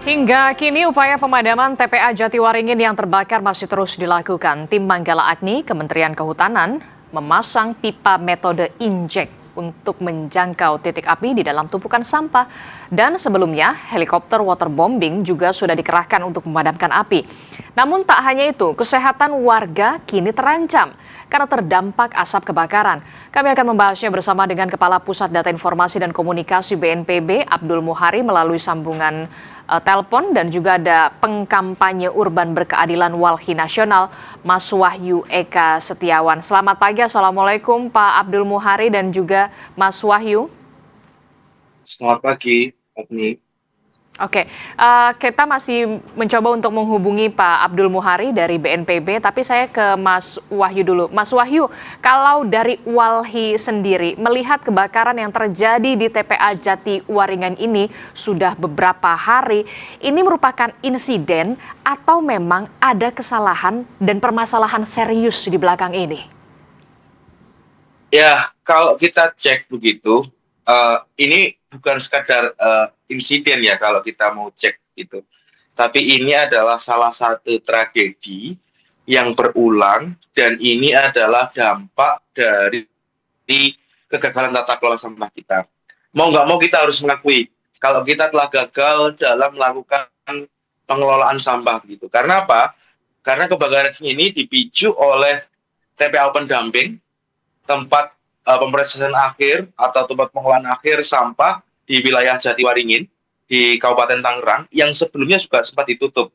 Hingga kini upaya pemadaman TPA Jatiwaringin yang terbakar masih terus dilakukan. Tim Manggala Agni, Kementerian Kehutanan, memasang pipa metode injek untuk menjangkau titik api di dalam tumpukan sampah. Dan sebelumnya, helikopter waterbombing juga sudah dikerahkan untuk memadamkan api. Namun tak hanya itu, kesehatan warga kini terancam karena terdampak asap kebakaran. Kami akan membahasnya bersama dengan Kepala Pusat Data Informasi dan Komunikasi BNPB, Abdul Muhari, melalui sambungan telepon, dan juga ada pengkampanye urban berkeadilan Walhi Nasional, Mas Wahyu Eka Setiawan. Selamat pagi, Assalamualaikum Pak Abdul Muhari dan juga Mas Wahyu. Selamat pagi, Agni. Oke, kita masih mencoba untuk menghubungi Pak Abdul Muhari dari BNPB, tapi saya ke Mas Wahyu dulu. Mas Wahyu, kalau dari Walhi sendiri, melihat kebakaran yang terjadi di TPA Jatiwaringin ini sudah beberapa hari, ini merupakan insiden atau memang ada kesalahan dan permasalahan serius di belakang ini? Ya, kalau kita cek begitu, ini bukan sekadar insiden ya kalau kita mau cek itu. Tapi ini adalah salah satu tragedi yang berulang dan ini adalah dampak dari kegagalan tata kelola sampah kita. Mau nggak mau kita harus mengakui kalau kita telah gagal dalam melakukan pengelolaan sampah gitu. Karena apa? Karena kebakaran ini dipicu oleh TPA Open Dumping, tempat pemrosesan akhir atau tempat pengolahan akhir sampah di wilayah Jatiwaringin di Kabupaten Tangerang yang sebelumnya juga sempat ditutup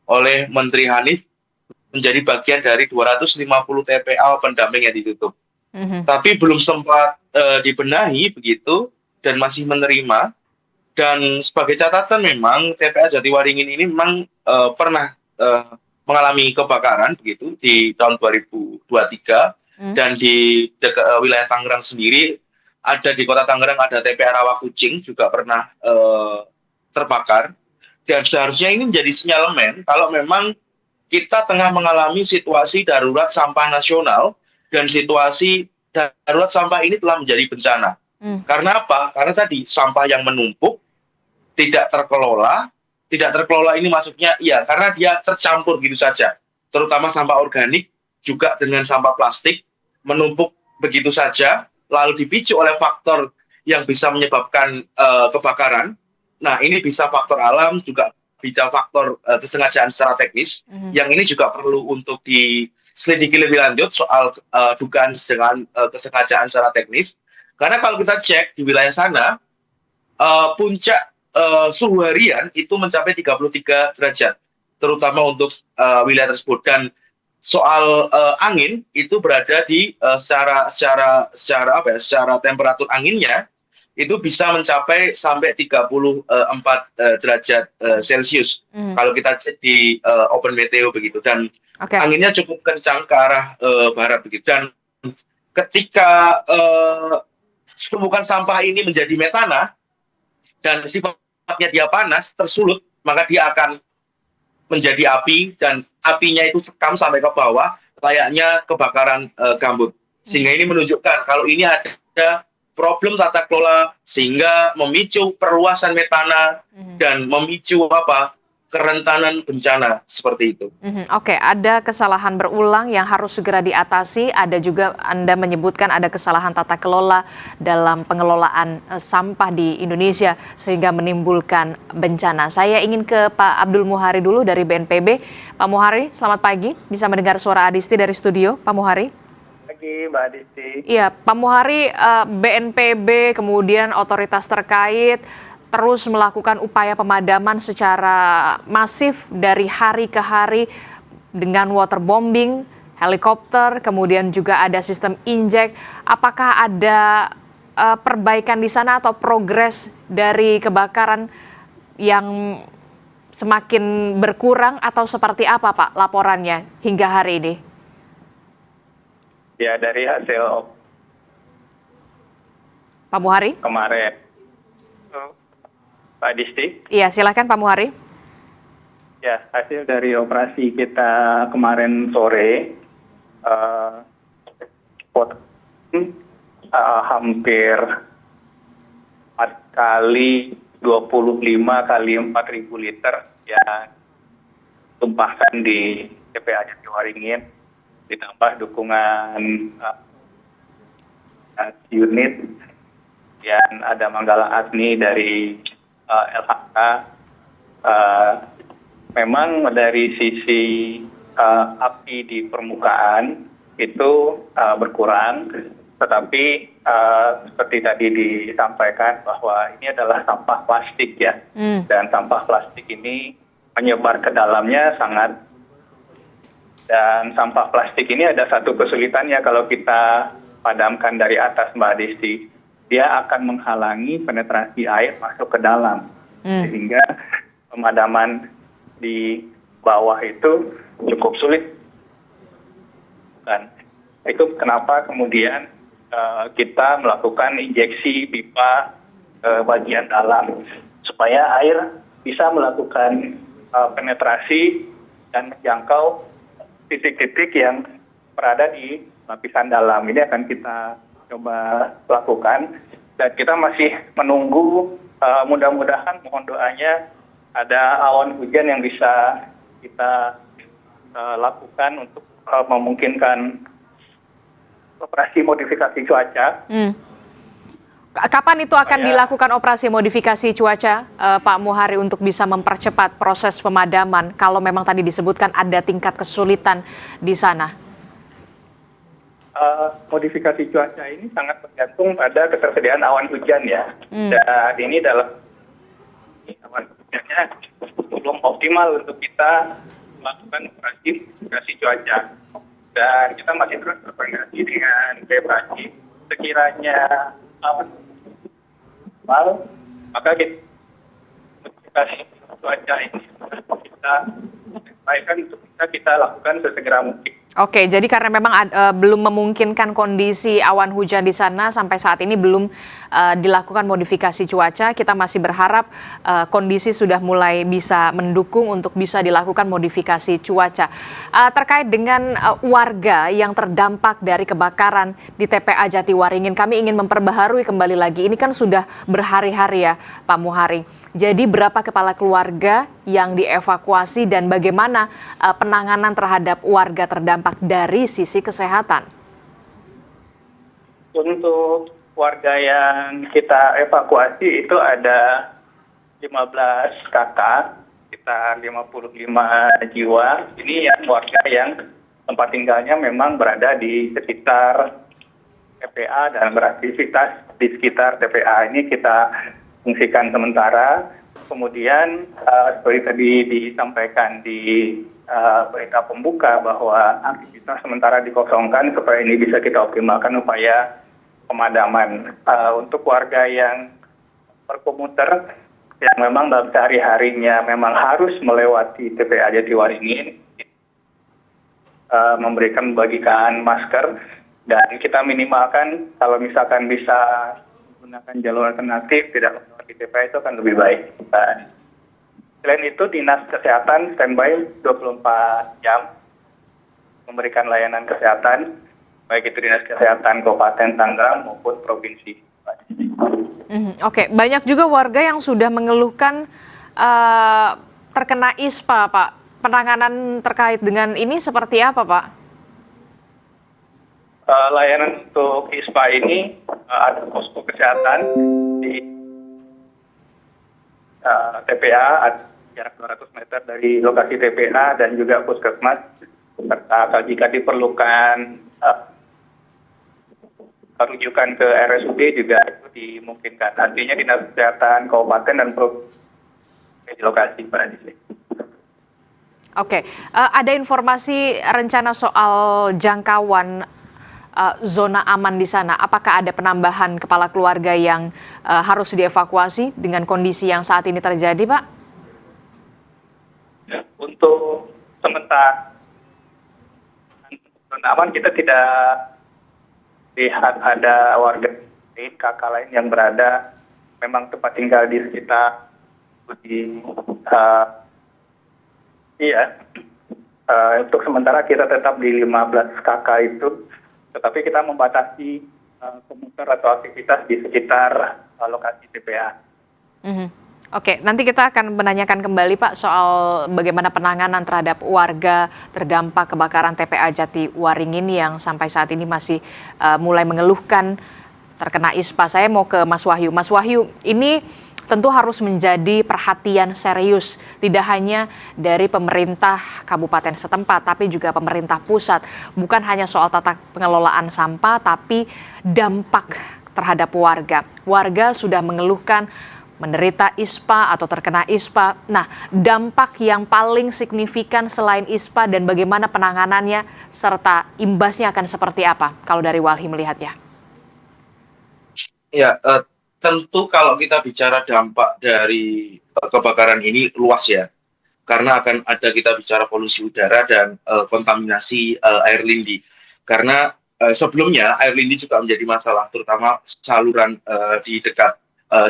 oleh Menteri Hanif menjadi bagian dari 250 TPA pendamping yang ditutup. Tapi belum sempat dibenahi begitu dan masih menerima. Dan sebagai catatan memang TPA Jatiwaringin ini memang pernah mengalami kebakaran begitu di tahun 2023. Dan di wilayah Tangerang sendiri, ada di kota Tangerang ada TPA Rawa Kucing juga pernah terbakar. Dan seharusnya ini menjadi sinyalemen kalau memang kita tengah mengalami situasi darurat sampah nasional dan situasi darurat sampah ini telah menjadi bencana. Karena apa? Karena tadi sampah yang menumpuk tidak terkelola. Tidak terkelola ini maksudnya iya karena dia tercampur gitu saja. Terutama sampah organik juga dengan sampah plastik menumpuk begitu saja, lalu dipicu oleh faktor yang bisa menyebabkan kebakaran. Nah, ini bisa faktor alam, juga bisa faktor kesengajaan secara teknis. Yang ini juga perlu untuk diselidiki lebih lanjut soal dugaan kesengajaan secara teknis. Karena kalau kita cek di wilayah sana, puncak suhu harian itu mencapai 33 derajat, terutama untuk wilayah tersebut. Dan soal angin itu berada di secara temperatur anginnya itu bisa mencapai sampai 34 derajat Celcius kalau kita cek di Open Meteo begitu. Dan anginnya cukup kencang ke arah barat begitu. Dan ketika tumpukan sampah ini menjadi metana dan sifatnya dia panas, tersulut, maka dia akan menjadi api dan apinya itu sekam sampai ke bawah, layaknya kebakaran gambut. Sehingga ini menunjukkan kalau ini ada problem tata kelola sehingga memicu perluasan metana dan memicu kerentanan bencana seperti itu. Oke, ada kesalahan berulang yang harus segera diatasi. Ada juga Anda menyebutkan ada kesalahan tata kelola dalam pengelolaan sampah di Indonesia sehingga menimbulkan bencana. Saya ingin ke Pak Abdul Muhari dulu dari BNPB. Pak Muhari, selamat pagi. Bisa mendengar suara Adisti dari studio, Pak Muhari? Pagi, Mbak Adisti. Iya, Pak Muhari, BNPB kemudian otoritas terkait terus melakukan upaya pemadaman secara masif dari hari ke hari dengan waterbombing, helikopter, kemudian juga ada sistem injek. Apakah ada perbaikan di sana atau progres dari kebakaran yang semakin berkurang atau seperti apa Pak laporannya hingga hari ini? Ya, dari hasil Pak Muhari? kemarin, Pak Disti. Iya, silakan Pak Muhari. Ya, hasil dari operasi kita kemarin sore, hampir 4 kali 25 kali 4.000 liter yang tumpahkan di TPA Jatiwaringin, ditambah dukungan unit yang ada Manggala Agni dari LHK. Memang dari sisi api di permukaan itu berkurang, tetapi seperti tadi disampaikan bahwa ini adalah sampah plastik ya, dan sampah plastik ini menyebar ke dalamnya sangat. Dan sampah plastik ini ada satu kesulitannya kalau kita padamkan dari atas, Mbak Disti. Dia akan menghalangi penetrasi air masuk ke dalam. Sehingga pemadaman di bawah itu cukup sulit. Itu kenapa kemudian kita melakukan injeksi pipa ke bagian dalam. Supaya air bisa melakukan penetrasi dan menjangkau titik-titik yang berada di lapisan dalam. Ini akan kita coba lakukan, dan kita masih menunggu, mudah-mudahan, mohon doanya ada awan hujan yang bisa kita lakukan untuk memungkinkan operasi modifikasi cuaca. Kapan itu akan dilakukan operasi modifikasi cuaca, Pak Muhari, untuk bisa mempercepat proses pemadaman kalau memang tadi disebutkan ada tingkat kesulitan di sana? Modifikasi cuaca ini sangat bergantung pada ketersediaan awan hujan ya. Dan ini dalam awan hujannya belum optimal untuk kita melakukan operasi modifikasi cuaca. Dan kita masih terus berkoordinasi dengan BMKG. Sekiranya awan optimal, maka kita modifikasi cuaca ini kita sampaikan untuk kita lakukan sesegera mungkin. Oke, jadi karena memang belum memungkinkan kondisi awan hujan di sana, sampai saat ini belum dilakukan modifikasi cuaca. Kita masih berharap kondisi sudah mulai bisa mendukung untuk bisa dilakukan modifikasi cuaca. Terkait dengan warga yang terdampak dari kebakaran di TPA Jatiwaringin, kami ingin memperbaharui kembali lagi. Ini kan sudah berhari-hari ya, Pak Muhari. Jadi berapa kepala keluarga yang dievakuasi dan bagaimana penanganan terhadap warga terdampak dari sisi kesehatan? Untuk warga yang kita evakuasi itu ada 15 kakak, sekitar 55 jiwa. Ini yang warga yang tempat tinggalnya memang berada di sekitar TPA dan beraktivitas di sekitar TPA. Ini kita fungsikan sementara. Kemudian seperti tadi disampaikan di berita pembuka bahwa aktivitas sementara dikosongkan supaya ini bisa kita optimalkan upaya pemadaman. Untuk warga yang berkomuter yang memang dalam sehari-harinya memang harus melewati TPA Jatiwaringin, memberikan bagikan masker, dan kita minimalkan kalau misalkan bisa menggunakan jalur alternatif tidak melewati TPA itu akan lebih baik. Selain itu, Dinas Kesehatan standby 24 jam memberikan layanan kesehatan, baik itu Dinas Kesehatan Kabupaten Tangerang maupun Provinsi. Oke, banyak juga warga yang sudah mengeluhkan terkena ISPA, Pak. Penanganan terkait dengan ini seperti apa, Pak? Layanan untuk ISPA ini ada posko kesehatan di TPA, jarak 200 meter dari lokasi TPA, dan juga puskesmas, serta jika diperlukan rujukan ke RSUD juga itu dimungkinkan. Artinya Dinas Kesehatan Kabupaten dan Provinsi di lokasi pada di sini. Oke, ada informasi rencana soal jangkauan zona aman di sana. Apakah ada penambahan kepala keluarga yang harus dievakuasi dengan kondisi yang saat ini terjadi, Pak? Ya, untuk sementara zona aman kita tidak lihat ada warga lain, kakak lain yang berada memang tempat tinggal di sekitar untuk sementara kita tetap di 15 kakak itu, tetapi kita membatasi komuter atau aktivitas di sekitar lokasi TPA. Oke, nanti kita akan menanyakan kembali Pak soal bagaimana penanganan terhadap warga terdampak kebakaran TPA Jatiwaringin yang sampai saat ini masih mulai mengeluhkan terkena ISPA. Saya mau ke Mas Wahyu. Mas Wahyu, ini tentu harus menjadi perhatian serius, tidak hanya dari pemerintah kabupaten setempat, tapi juga pemerintah pusat. Bukan hanya soal tata pengelolaan sampah, tapi dampak terhadap warga. Warga sudah mengeluhkan menderita ISPA atau terkena ISPA. Nah, dampak yang paling signifikan selain ISPA dan bagaimana penanganannya serta imbasnya akan seperti apa kalau dari Walhi melihatnya? Ya, tentu kalau kita bicara dampak dari kebakaran ini luas ya, karena akan ada kita bicara polusi udara dan kontaminasi air lindi. Karena sebelumnya air lindi juga menjadi masalah, terutama saluran di dekat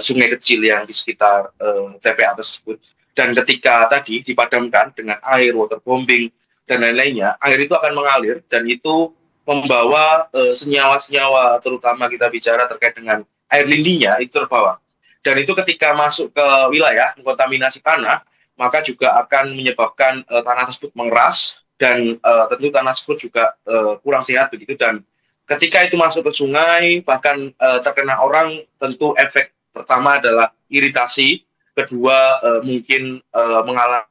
sungai kecil yang di sekitar TPA tersebut. Dan ketika tadi dipadamkan dengan air, waterbombing, dan lain-lainnya, air itu akan mengalir dan itu membawa senyawa-senyawa, terutama kita bicara terkait dengan air lindinya, itu terbawa. Dan itu ketika masuk ke wilayah, mengkontaminasi tanah, maka juga akan menyebabkan tanah tersebut mengeras, dan tentu tanah tersebut juga kurang sehat begitu. Dan ketika itu masuk ke sungai, bahkan terkena orang, tentu efek pertama adalah iritasi, kedua mungkin mengalami.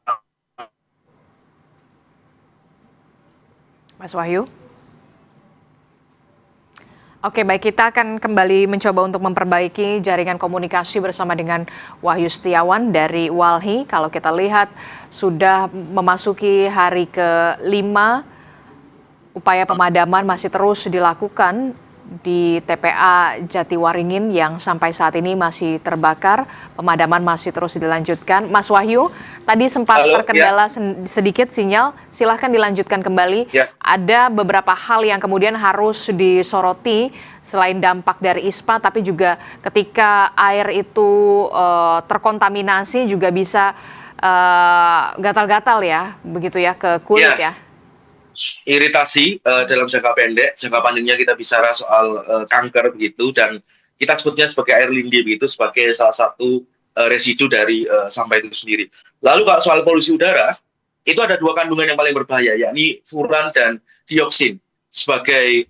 Mas Wahyu? Oke, baik, kita akan kembali mencoba untuk memperbaiki jaringan komunikasi bersama dengan Wahyu Setiawan dari Walhi. Kalau kita lihat sudah memasuki hari ke-5, upaya pemadaman masih terus dilakukan di TPA Jatiwaringin yang sampai saat ini masih terbakar. Pemadaman masih terus dilanjutkan. Mas Wahyu, tadi sempat terkendala sedikit sinyal, silahkan dilanjutkan kembali. Ya. Ada beberapa hal yang kemudian harus disoroti selain dampak dari ISPA, tapi juga ketika air itu terkontaminasi juga bisa gatal-gatal ya, begitu ya, ke kulit ya. Iritasi dalam jangka pendek, jangka panjangnya kita bicara soal kanker begitu, dan kita sebutnya sebagai air lindi begitu, sebagai salah satu residu dari sampah itu sendiri. Lalu kalau soal polusi udara, itu ada dua kandungan yang paling berbahaya, yakni furan dan dioksin sebagai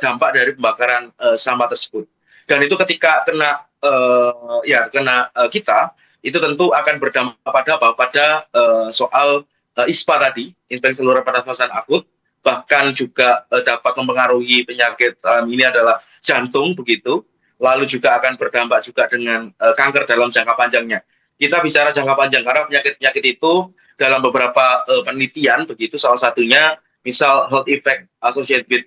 dampak dari pembakaran sampah tersebut. Dan itu ketika kena kita, itu tentu akan berdampak pada apa? Pada soal ISPA tadi, infeksi saluran pernafasan akut, bahkan juga dapat mempengaruhi penyakit ini adalah jantung begitu, lalu juga akan berdampak juga dengan kanker dalam jangka panjangnya. Kita bicara jangka panjang karena penyakit-penyakit itu dalam beberapa penelitian begitu, salah satunya misal health effect associated with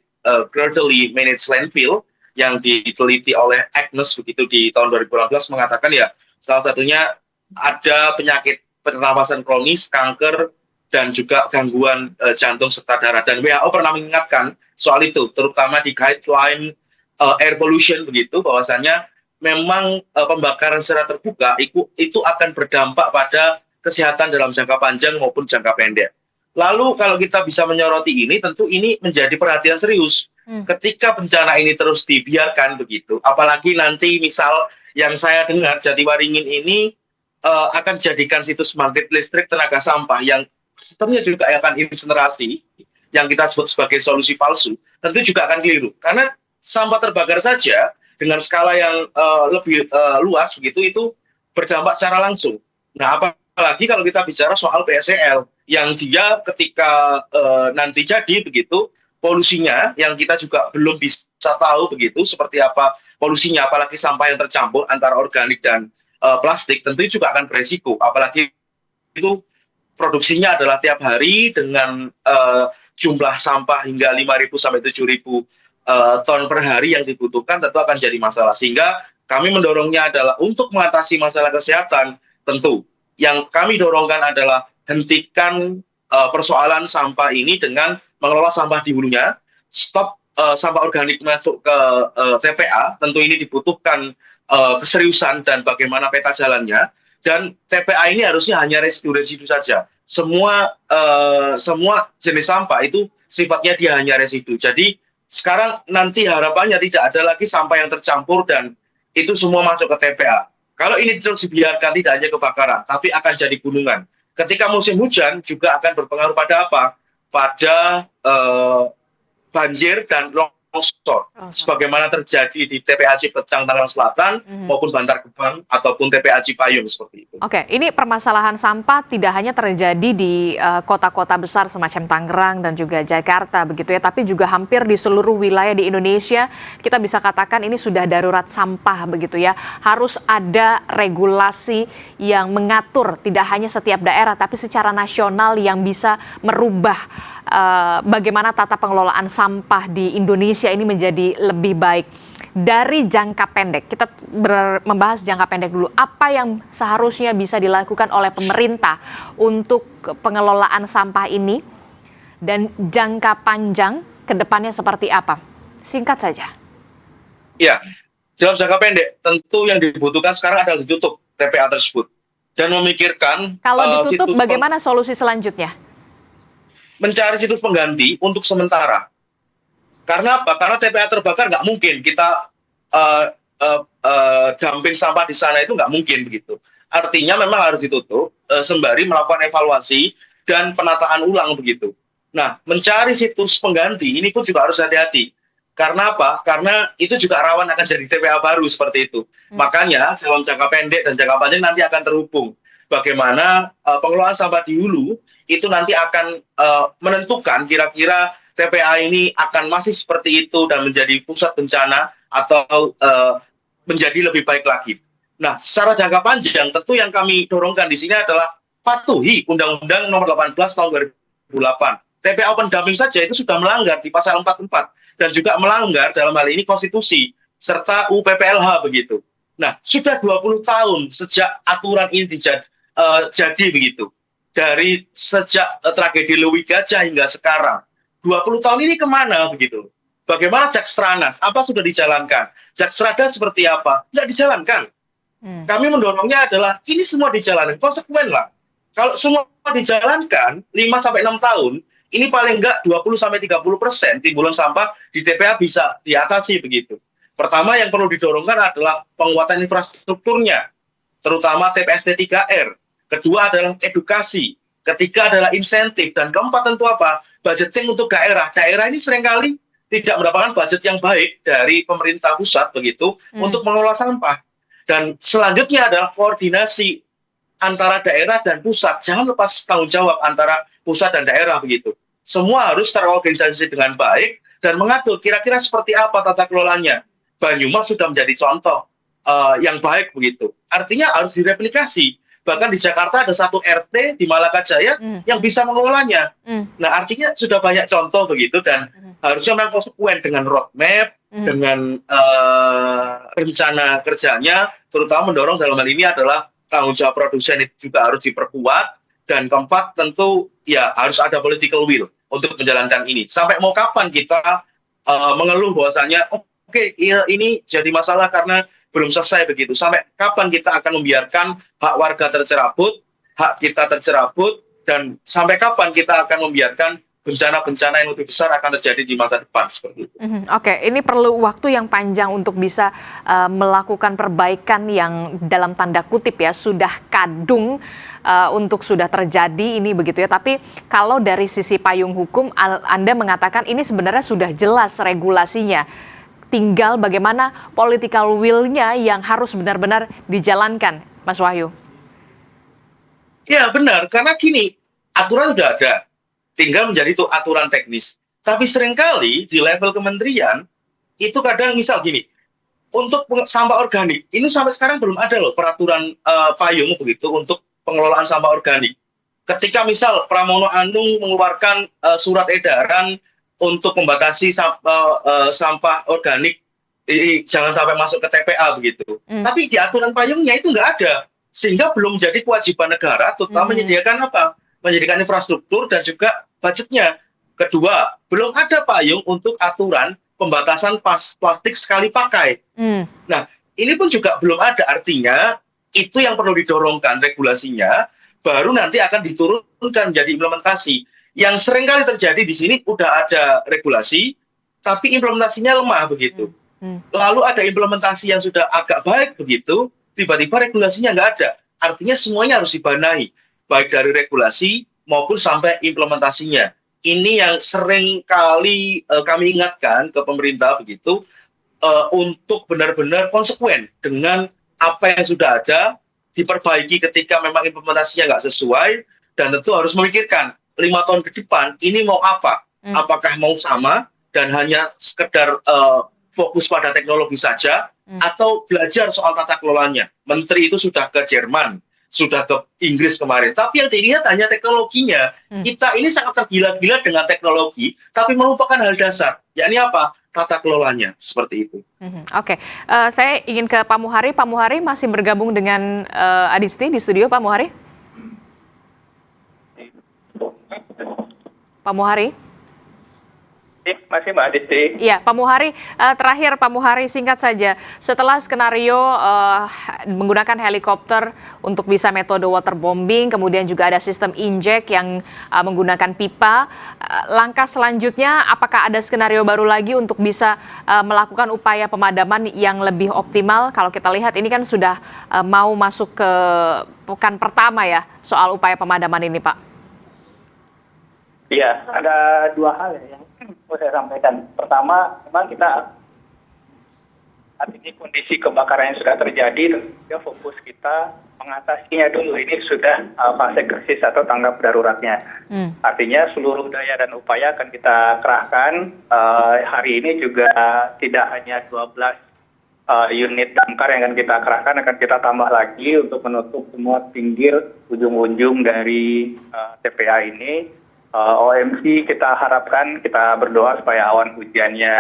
gradually managed landfill yang diteliti oleh Agnes begitu di tahun 2018 mengatakan ya salah satunya ada penyakit pernafasan kronis, kanker, dan juga gangguan jantung serta darah. Dan WHO pernah mengingatkan soal itu, terutama di guideline air pollution begitu, bahwasannya memang pembakaran secara terbuka itu akan berdampak pada kesehatan dalam jangka panjang maupun jangka pendek. Lalu kalau kita bisa menyoroti ini, tentu ini menjadi perhatian serius. Ketika bencana ini terus dibiarkan begitu, apalagi nanti misal yang saya dengar Jatiwaringin ini akan jadikan situs pembangkit listrik tenaga sampah yang sistemnya juga akan insinerasi, yang kita sebut sebagai solusi palsu, tentu juga akan keliru. Karena sampah terbakar saja dengan skala yang lebih luas begitu, itu berdampak secara langsung. Nah, apalagi kalau kita bicara soal PSEL, yang dia ketika nanti jadi begitu, polusinya yang kita juga belum bisa tahu begitu, seperti apa polusinya, apalagi sampah yang tercampur antara organik dan plastik, tentu juga akan beresiko. Apalagi itu produksinya adalah tiap hari dengan jumlah sampah hingga 5.000 sampai 7.000 ton per hari yang dibutuhkan, tentu akan jadi masalah. Sehingga kami mendorongnya adalah untuk mengatasi masalah kesehatan, tentu yang kami dorongkan adalah hentikan persoalan sampah ini dengan mengelola sampah di hulunya, stop sampah organik masuk ke TPA, tentu ini dibutuhkan keseriusan dan bagaimana peta jalannya. Dan TPA ini harusnya hanya residu-residu saja. Semua jenis sampah itu sifatnya dia hanya residu. Jadi sekarang nanti harapannya tidak ada lagi sampah yang tercampur dan itu semua masuk ke TPA. Kalau ini terus dibiarkan tidak hanya kebakaran, tapi akan jadi gunungan. Ketika musim hujan juga akan berpengaruh pada apa? Pada banjir dan longsor. Sebagaimana terjadi di TPA Cipecang Tangerang Selatan maupun Bantar Gebang ataupun TPA Cipayung seperti itu. Oke, ini permasalahan sampah tidak hanya terjadi di kota-kota besar semacam Tangerang dan juga Jakarta begitu ya, tapi juga hampir di seluruh wilayah di Indonesia kita bisa katakan ini sudah darurat sampah begitu ya. Harus ada regulasi yang mengatur tidak hanya setiap daerah tapi secara nasional yang bisa merubah bagaimana tata pengelolaan sampah di Indonesia ini menjadi lebih baik. Dari jangka pendek, kita membahas jangka pendek dulu. Apa yang seharusnya bisa dilakukan oleh pemerintah untuk pengelolaan sampah ini? Dan jangka panjang ke depannya seperti apa? Singkat saja. Ya, dalam jangka pendek, tentu yang dibutuhkan sekarang adalah ditutup TPA tersebut. Dan memikirkan... Kalau ditutup, bagaimana solusi selanjutnya? Mencari situs pengganti untuk sementara. Karena apa? Karena TPA terbakar nggak mungkin kita dumping sampah di sana, itu nggak mungkin begitu. Artinya memang harus ditutup sembari melakukan evaluasi dan penataan ulang begitu. Nah, mencari situs pengganti ini pun juga harus hati-hati. Karena apa? Karena itu juga rawan akan jadi TPA baru seperti itu. Makanya dalam jangka pendek dan jangka panjang nanti akan terhubung. Bagaimana pengelolaan sampah di hulu itu nanti akan menentukan kira-kira TPA ini akan masih seperti itu dan menjadi pusat bencana atau menjadi lebih baik lagi. Nah, secara jangka panjang tentu yang kami dorongkan di sini adalah patuhi Undang-Undang Nomor 18 Tahun 2008. TPA open dumping saja itu sudah melanggar di pasal 44 dan juga melanggar dalam hal ini konstitusi serta UPPLH begitu. Nah, sudah 20 tahun sejak aturan ini jadi begitu. Dari sejak tragedi Lewi Gajah hingga sekarang. 20 tahun ini kemana begitu? Bagaimana Jakstranas? Apa sudah dijalankan? Jakstrada seperti apa? Tidak dijalankan. Kami mendorongnya adalah ini semua dijalankan, konsekuen lah. Kalau semua dijalankan 5-6 tahun, ini paling enggak 20-30% timbulan sampah di TPA bisa diatasi begitu. Pertama yang perlu didorongkan adalah penguatan infrastrukturnya, terutama TPST 3R. Kedua adalah edukasi. Ketiga adalah insentif. Dan keempat tentu apa? Budgeting untuk daerah. Daerah ini seringkali tidak mendapatkan budget yang baik dari pemerintah pusat begitu untuk mengelola sampah. Dan selanjutnya adalah koordinasi antara daerah dan pusat. Jangan lepas tanggung jawab antara pusat dan daerah begitu. Semua harus terorganisasi dengan baik dan mengatur kira-kira seperti apa tata kelolanya. Banyumas sudah menjadi contoh yang baik begitu. Artinya harus direplikasi. Bahkan di Jakarta ada satu RT di Malakajaya yang bisa mengelolanya. Nah, artinya sudah banyak contoh begitu dan harusnya memang konsekuen dengan roadmap, dengan rencana kerjanya, terutama mendorong dalam hal ini adalah tanggung jawab produsen itu juga harus diperkuat. Dan keempat tentu ya harus ada political will untuk menjalankan ini. Sampai mau kapan kita mengeluh bahwasannya oke, ini jadi masalah karena belum selesai begitu. Sampai kapan kita akan membiarkan hak warga tercerabut, hak kita tercerabut, dan sampai kapan kita akan membiarkan bencana-bencana yang lebih besar akan terjadi di masa depan seperti itu. Oke, ini perlu waktu yang panjang untuk bisa melakukan perbaikan yang dalam tanda kutip ya sudah kadung untuk sudah terjadi ini begitu ya. Tapi kalau dari sisi payung hukum, Anda mengatakan ini sebenarnya sudah jelas regulasinya. Tinggal bagaimana political will-nya yang harus benar-benar dijalankan, Mas Wahyu. Ya benar, karena gini, aturan sudah ada. Tinggal menjadi itu aturan teknis. Tapi seringkali di level kementerian, itu kadang misal gini, untuk sampah organik, ini sampai sekarang belum ada loh peraturan payung begitu untuk pengelolaan sampah organik. Ketika misal Pramono Anung mengeluarkan surat edaran untuk membatasi sampah organik, jangan sampai masuk ke TPA begitu. Tapi di aturan payungnya itu nggak ada. Sehingga belum menjadi kewajiban negara, terutama menyediakan apa? Menyediakan infrastruktur dan juga budgetnya. Kedua, belum ada payung untuk aturan pembatasan plastik sekali pakai. Nah, ini pun juga belum ada. Artinya, itu yang perlu didorongkan regulasinya, baru nanti akan diturunkan menjadi implementasi. Yang seringkali terjadi di sini udah ada regulasi, tapi implementasinya lemah begitu. Lalu ada implementasi yang sudah agak baik begitu, tiba-tiba regulasinya nggak ada. Artinya semuanya harus dibenahi, baik dari regulasi maupun sampai implementasinya. Ini yang sering kali kami ingatkan ke pemerintah begitu, untuk benar-benar konsekuen dengan apa yang sudah ada, diperbaiki ketika memang implementasinya nggak sesuai, dan tentu harus memikirkan 5 tahun ke depan ini mau apa, apakah mau sama dan hanya sekedar fokus pada teknologi saja, atau belajar soal tata kelolanya. Menteri itu sudah ke Jerman, sudah ke Inggris kemarin, tapi yang dilihat hanya teknologinya. Kita ini sangat tergila-gila dengan teknologi, tapi melupakan hal dasar, yakni apa? Tata kelolanya, seperti itu. Oke. Saya ingin ke Pak Muhari. Pak Muhari masih bergabung dengan Adisti di studio, Pak Muhari? Pak Muhari? Masih Mbak Adisti. Iya, Pak Muhari, terakhir Pak Muhari, singkat saja. Setelah skenario menggunakan helikopter untuk bisa metode waterbombing, kemudian juga ada sistem injek yang menggunakan pipa, langkah selanjutnya apakah ada skenario baru lagi untuk bisa melakukan upaya pemadaman yang lebih optimal? Kalau kita lihat ini kan sudah mau masuk ke pekan pertama ya soal upaya pemadaman ini, Pak. Iya, ada 2 hal ya yang mau saya sampaikan. Pertama, memang kita saat ini kondisi kebakaran yang sudah terjadi, tentunya fokus kita mengatasinya dulu. Ini sudah fase krisis atau tanggap daruratnya. Artinya seluruh daya dan upaya akan kita kerahkan. Hari ini juga tidak hanya 12 unit damkar yang akan kita kerahkan, akan kita tambah lagi untuk menutup semua pinggir ujung-ujung dari TPA ini. OMC kita harapkan, kita berdoa supaya awan hujannya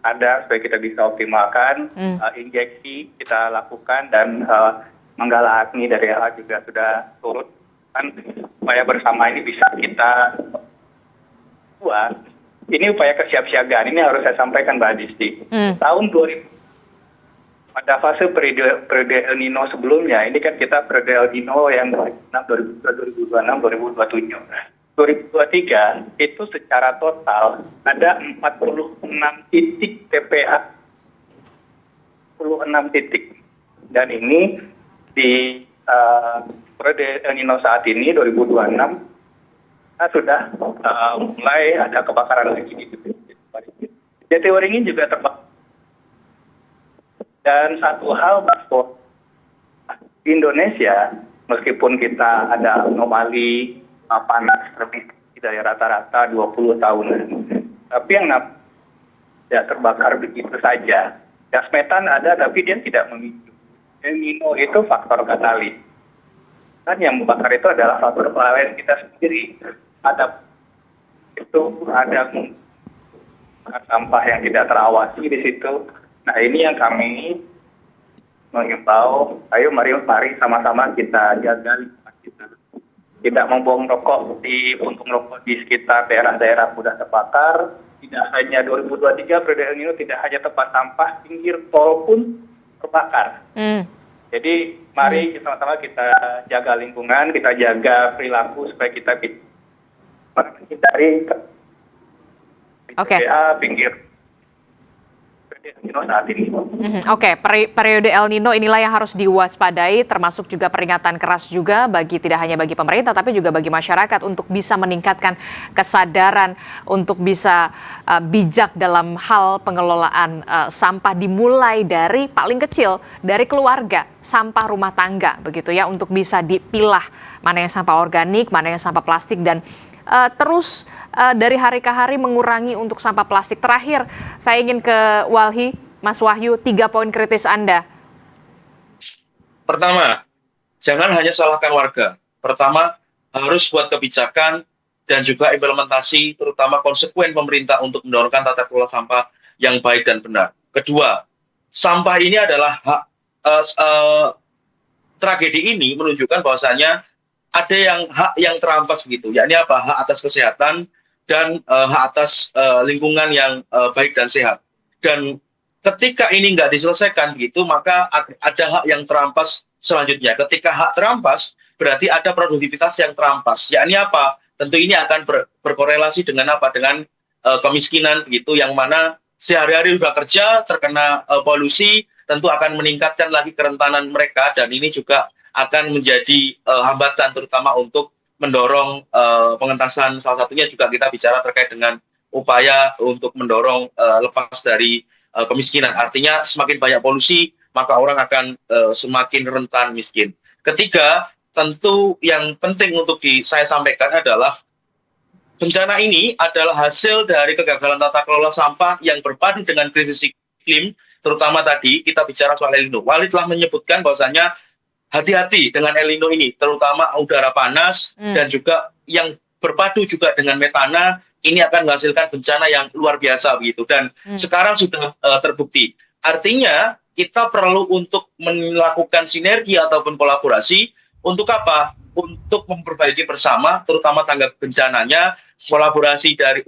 ada, supaya kita bisa optimalkan. Injeksi kita lakukan, dan Manggala Agni dari LH juga sudah turut, kan, supaya bersama ini bisa kita buat. Ini upaya kesiapsiagaan, ini harus saya sampaikan Mbak Adisti. Tahun 2000, pada fase periode El Nino sebelumnya, ini kan kita periode El Nino yang 2026, 2027. 2023 itu secara total ada 46 titik TPA, 46 titik, dan ini di periode El Nino saat ini 2026 kita sudah mulai ada kebakaran lagi di Jatiwaringin juga terbakar. Dan satu hal bahwa di Indonesia, meskipun kita ada anomali panas lebih dari rata-rata 20 tahunan. Tapi yang tidak terbakar begitu saja. Gas metan ada, tapi dia tidak memicu. El Nino itu faktor katalis. Dan yang membakar itu adalah faktor kelalaian kita sendiri. Ada sampah yang tidak terawasi di situ. Nah, ini yang kami mengimbau, ayo mari sama-sama kita jaga lingkungan kita. Tidak membuang rokok di puntung rokok di sekitar daerah-daerah mudah terbakar. Tidak hanya 2023 periode El Nino, tidak hanya tempat sampah, pinggir tol pun terbakar. Jadi mari sama-sama kita jaga lingkungan, kita jaga perilaku supaya kita menghindari pinggir El Nino saat ini. Oke, periode El Nino inilah yang harus diwaspadai, termasuk juga peringatan keras juga tidak hanya bagi pemerintah, tapi juga bagi masyarakat untuk bisa meningkatkan kesadaran, untuk bisa bijak dalam hal pengelolaan sampah, dimulai dari paling kecil, dari keluarga, sampah rumah tangga, begitu ya, untuk bisa dipilah mana yang sampah organik, mana yang sampah plastik, dan terus dari hari ke hari mengurangi untuk sampah plastik. Terakhir, saya ingin ke Walhi, Mas Wahyu, 3 poin kritis Anda. Pertama, jangan hanya salahkan warga. Pertama, harus buat kebijakan dan juga implementasi, terutama konsekuen pemerintah untuk mendorongkan tata kelola sampah yang baik dan benar. Kedua, sampah ini adalah tragedi ini menunjukkan bahwasanya ada hak yang terampas begitu, yakni apa? Hak atas kesehatan dan hak atas lingkungan yang baik dan sehat. Dan ketika ini nggak diselesaikan begitu, maka ada hak yang terampas selanjutnya. Ketika hak terampas, berarti ada produktivitas yang terampas. Yakni apa? Tentu ini akan berkorelasi dengan apa? Dengan kemiskinan begitu, yang mana sehari-hari sudah kerja, terkena polusi, tentu akan meningkatkan lagi kerentanan mereka, dan ini juga akan menjadi hambatan terutama untuk mendorong pengentasan. Salah satunya juga kita bicara terkait dengan upaya untuk mendorong lepas dari kemiskinan. Artinya semakin banyak polusi, maka orang akan semakin rentan miskin. Ketiga, tentu yang penting untuk saya sampaikan adalah bencana ini adalah hasil dari kegagalan tata kelola sampah yang berpadu dengan krisis iklim, terutama tadi kita bicara soal El Nino. Wali telah menyebutkan bahwasanya hati-hati dengan El Nino ini, terutama udara panas dan juga yang berpadu juga dengan metana, ini akan menghasilkan bencana yang luar biasa begitu. Dan sekarang sudah terbukti. Artinya kita perlu untuk melakukan sinergi ataupun kolaborasi untuk apa? Untuk memperbaiki bersama, terutama tanggap bencananya, kolaborasi dari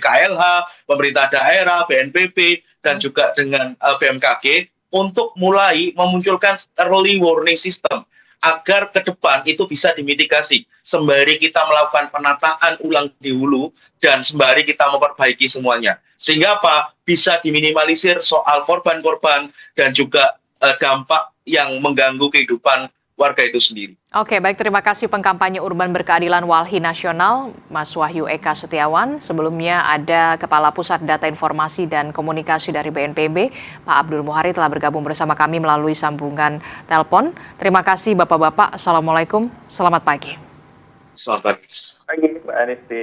KLH, pemerintah daerah, BNPB, dan juga dengan BMKG untuk mulai memunculkan early warning system agar ke depan itu bisa dimitigasi sembari kita melakukan penataan ulang di hulu dan sembari kita memperbaiki semuanya, sehingga apa? Bisa diminimalisir soal korban-korban dan juga dampak yang mengganggu kehidupan warga itu sendiri. Oke, baik, terima kasih pengkampanye urban berkeadilan Walhi Nasional, Mas Wahyu Eka Setiawan. Sebelumnya ada Kepala Pusat Data Informasi dan Komunikasi dari BNPB, Pak Abdul Muhari telah bergabung bersama kami melalui sambungan telepon. Terima kasih Bapak-Bapak, Assalamualaikum, selamat pagi. Selamat pagi. Pagi, Mbak Anisti.